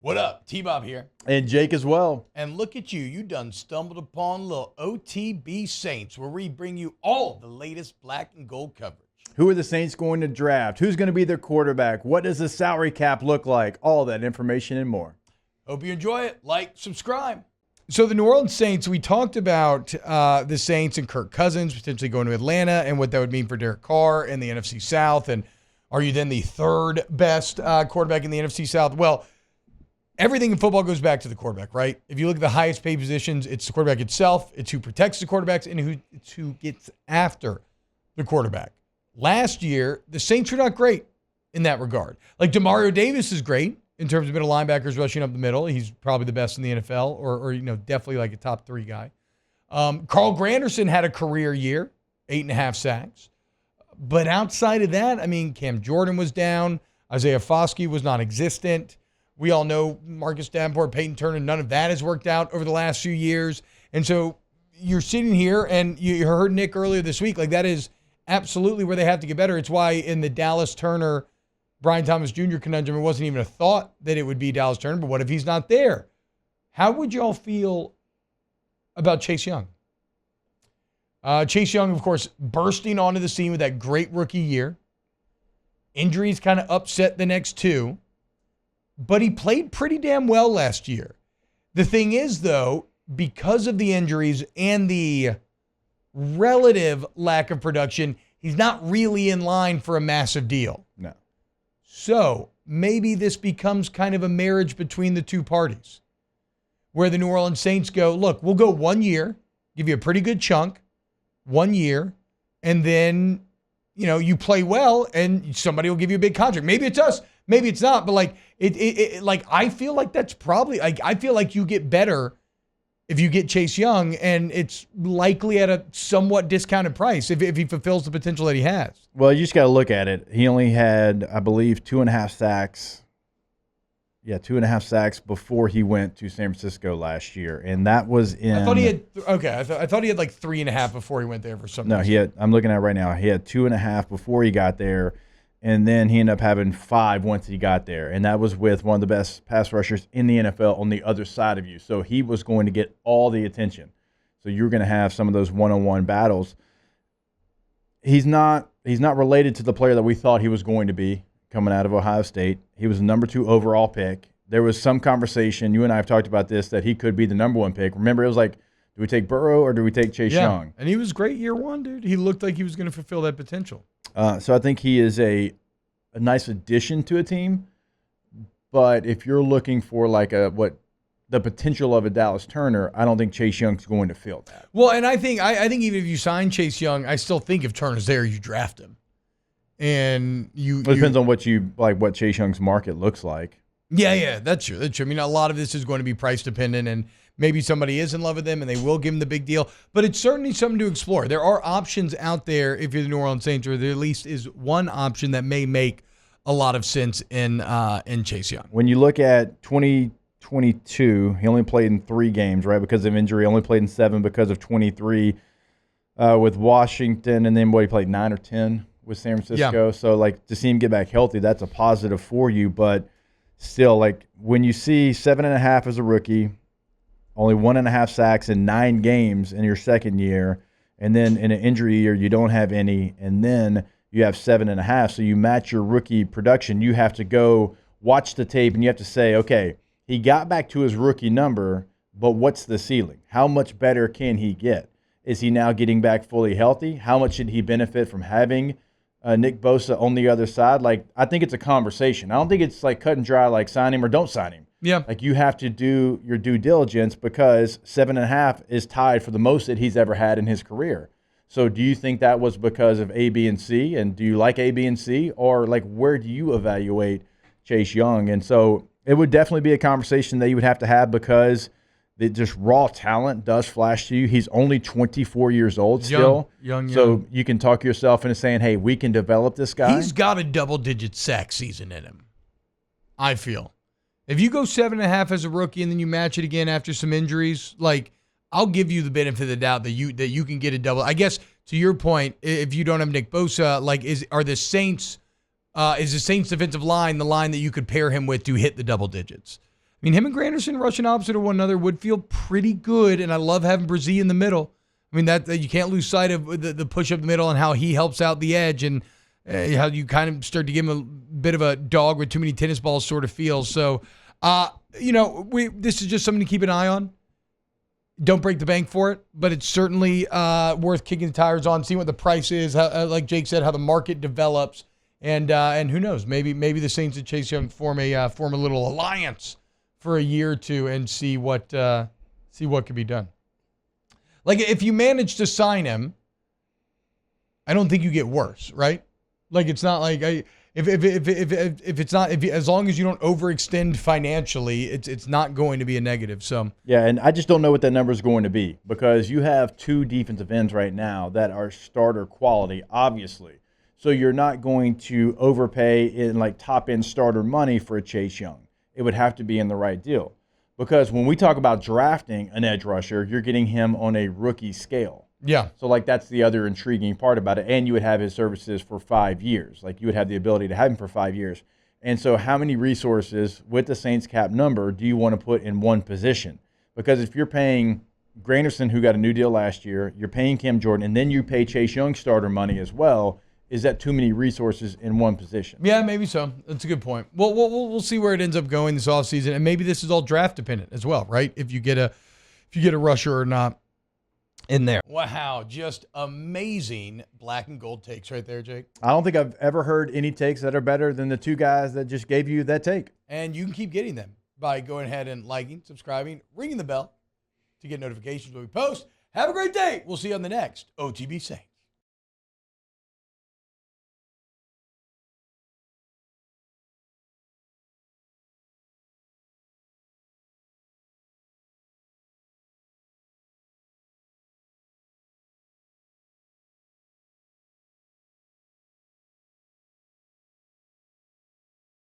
What up? T-Bob here. And Jake as well. And look at you. You done stumbled upon little OTB Saints, where we bring you all the latest black and gold coverage. Who are the Saints going to draft? Who's going to be their quarterback? What does the salary cap look like? All that information and more. Hope you enjoy it. Like, subscribe. So the New Orleans Saints, we talked about the Saints and Kirk Cousins potentially going to Atlanta and what that would mean for Derek Carr and the NFC South. And are you then the third best quarterback in the NFC South? Well, everything in football goes back to the quarterback, right? If you look at the highest paid positions, it's the quarterback itself, it's who protects the quarterbacks, and it's who gets after the quarterback. Last year, the Saints were not great in that regard. Like, Demario Davis is great in terms of middle linebackers rushing up the middle. He's probably the best in the NFL, or definitely like a top 3 guy. Carl Granderson had a career year, 8.5 sacks. But outside of that, I mean, Cam Jordan was down. Isaiah Foskey was non-existent. We all know Marcus Davenport, Peyton Turner, none of that has worked out over the last few years. And so you're sitting here, and you heard Nick earlier this week, like, that is absolutely where they have to get better. It's why in the Dallas Turner, Brian Thomas Jr. conundrum, it wasn't even a thought that it would be Dallas Turner, but what if he's not there? How would y'all feel about Chase Young? Chase Young, of course, bursting onto the scene with that great rookie year. Injuries kind of upset the next 2. But he played pretty damn well last year. The thing is, though, because of the injuries and the relative lack of production, he's not really in line for a massive deal. No. So maybe this becomes kind of a marriage between the two parties, where the New Orleans Saints go, look, we'll go 1 year, give you a pretty good chunk, 1 year, and then, you play well and somebody will give you a big contract. Maybe it's us. Maybe it's not, but like I feel like that's probably, I feel like you get better if you get Chase Young, and it's likely at a somewhat discounted price if he fulfills the potential that he has. Well, you just got to look at it. He only had, I believe, 2.5 sacks. Yeah, 2.5 sacks before he went to San Francisco last year, and that was in. I thought he had. Okay, I thought he had like 3.5 before he went there for some reason. No, he had. I'm looking at it right now. He had 2.5 before he got there. And then he ended up having 5 once he got there. And that was with one of the best pass rushers in the NFL on the other side of you. So he was going to get all the attention. So you're going to have some of those one-on-one battles. He's not related to the player that we thought he was going to be coming out of Ohio State. He was the number 2 overall pick. There was some conversation, you and I have talked about this, that he could be the number 1 pick. Remember, it was like, do we take Burrow or do we take Chase Young? And he was great year 1, dude. He looked like he was going to fulfill that potential. So I think he is a nice addition to a team. But if you're looking for like the potential of a Dallas Turner, I don't think Chase Young's going to fill that. Well, and I think even if you sign Chase Young, I still think if Turner's there, you draft him. And it depends on what Chase Young's market looks like. Yeah, that's true. I mean, a lot of this is going to be price dependent, and maybe somebody is in love with him and they will give him the big deal. But it's certainly something to explore. There are options out there if you're the New Orleans Saints, or there at least is one option that may make a lot of sense in Chase Young. When you look at 2022, he only played in 3 games, right, because of injury. Only played in 7 because of 23 with Washington, and then he played 9 or 10 with San Francisco. Yeah. So like to see him get back healthy, that's a positive for you. But still, like when you see 7.5 as a rookie, only 1.5 sacks in 9 games in your second year, and then in an injury year you don't have any, and then you have 7.5. So you match your rookie production. You have to go watch the tape, and you have to say, okay, he got back to his rookie number, but what's the ceiling? How much better can he get? Is he now getting back fully healthy? How much should he benefit from having Nick Bosa on the other side? Like, I think it's a conversation. I don't think it's like cut and dry, like sign him or don't sign him. Yeah. Like, you have to do your due diligence, because 7.5 is tied for the most that he's ever had in his career. So do you think that was because of A, B, and C? And do you like A, B, and C? Or, like, where do you evaluate Chase Young? And so it would definitely be a conversation that you would have to have, because just raw talent does flash to you. He's only 24 years old still. Young. So you can talk yourself into saying, hey, we can develop this guy. He's got a double-digit sack season in him, I feel. If you go 7.5 as a rookie and then you match it again after some injuries, like, I'll give you the benefit of the doubt that you can get a double. I guess to your point, if you don't have Nick Bosa, like, is the Saints defensive line the line that you could pair him with to hit the double digits? mean, him and Granderson rushing opposite of one another would feel pretty good, and I love having Brzee in the middle. I mean, that you can't lose sight of the push up the middle and how he helps out the edge, and how you kind of start to give him a bit of a dog with too many tennis balls sort of feel. So, this is just something to keep an eye on. Don't break the bank for it, but it's certainly worth kicking the tires on, seeing what the price is, how, like Jake said, how the market develops, and who knows, maybe the Saints and Chase Young form a little alliance for a year or two and see what could be done. Like, if you manage to sign him, I don't think you get worse, right? Like, it's not like as long as you don't overextend financially, it's not going to be a negative. So yeah, and I just don't know what that number is going to be, because you have two defensive ends right now that are starter quality, obviously. So you're not going to overpay in like top end starter money for a Chase Young. It would have to be in the right deal. Because when we talk about drafting an edge rusher, you're getting him on a rookie scale. yeah, So, like, that's the other intriguing part about it. And you would have his services for 5 years. Like, you would have the ability to have him for 5 years. And so how many resources with the Saints cap number do you want to put in one position? Because if you're paying Granderson, who got a new deal last year, you're paying Cam Jordan, and then you pay Chase Young starter money as well, is that too many resources in one position? Yeah, maybe so. That's a good point. Well, we'll see where it ends up going this offseason, and maybe this is all draft dependent as well, right? If you get a rusher or not in there. Wow, just amazing black and gold takes right there, Jake. I don't think I've ever heard any takes that are better than the two guys that just gave you that take. And you can keep getting them by going ahead and liking, subscribing, ringing the bell to get notifications when we post. Have a great day. We'll see you on the next OTB Saints.